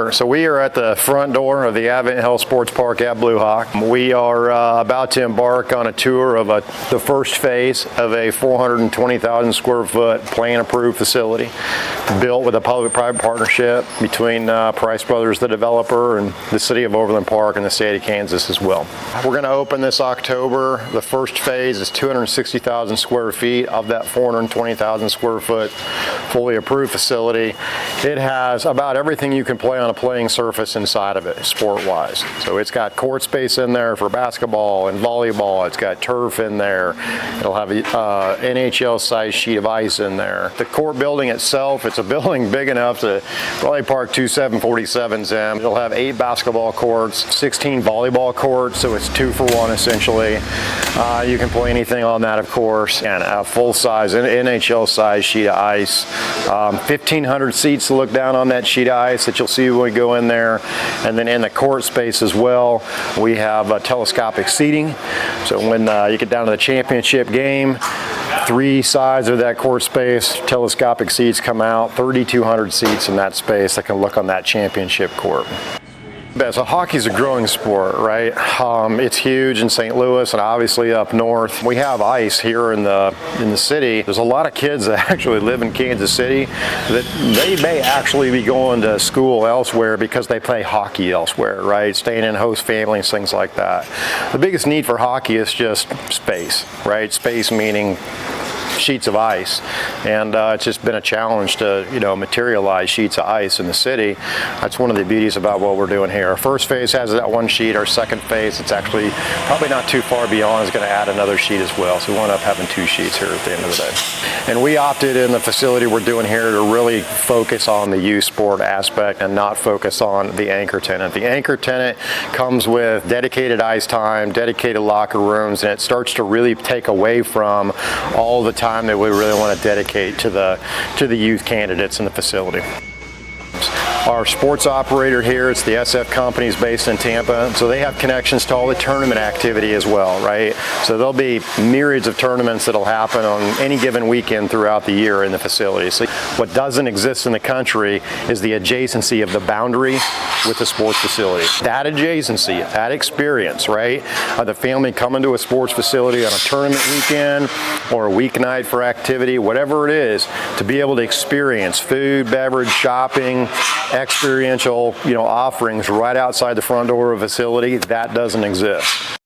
Sure. So we are at the front door of the AdventHealth Sports Park at Bluhawk. We are about to embark on a tour of the first phase of a 420,000 square foot plan-approved facility built with a public-private partnership between Price Brothers, the developer, and the City of Overland Park and the state of Kansas as well. We're going to open this October. The first phase is 260,000 square feet of that 420,000 square foot fully approved facility. It has about everything you can play on a playing surface inside of it, sport-wise. So it's got court space in there for basketball and volleyball. It's got turf in there. It'll have a NHL-sized sheet of ice in there. The court building itself, it's a building big enough to probably park 2 747s in. It'll have 8 basketball courts, 16 volleyball courts, so it's 2 for 1 essentially. You can play anything on that, of course, and a full-size NHL-sized sheet of ice. 1,500 seats to look down on that sheet of ice that you'll see when we go in there. And then in the court space as well, we have telescopic seating. So when you get down to the championship game, 3 sides of that court space, telescopic seats come out, 3,200 seats in that space that can look on that championship court. So hockey's a growing sport, right? It's huge in St. Louis and obviously up north. We have ice here in the city. There's a lot of kids that actually live in Kansas City that they may actually be going to school elsewhere because they play hockey elsewhere, right? Staying in host families, things like that. The biggest need for hockey is just space, right? Space meaning sheets of ice, and it's just been a challenge to materialize sheets of ice in the city. That's one of the beauties about what we're doing here. Our first phase has that 1 sheet. Our second phase, it's actually probably not too far beyond, is going to add another sheet as well, so we end up having 2 sheets here at the end of the day. And we opted in the facility we're doing here to really focus on the youth sport aspect and not focus on the anchor tenant. The anchor tenant comes with dedicated ice time, dedicated locker rooms, and it starts to really take away from all the time that we really want to dedicate to the youth candidates in the facility. Our sports operator here, it's the SF Companies based in Tampa, so they have connections to all the tournament activity as well, right? So there'll be myriads of tournaments that'll happen on any given weekend throughout the year in the facility. So what doesn't exist in the country is the adjacency of the boundary with the sports facility. That adjacency, that experience, right? The family coming to a sports facility on a tournament weekend or a weeknight for activity, whatever it is, to be able to experience food, beverage, shopping, experiential offerings right outside the front door of a facility, that doesn't exist.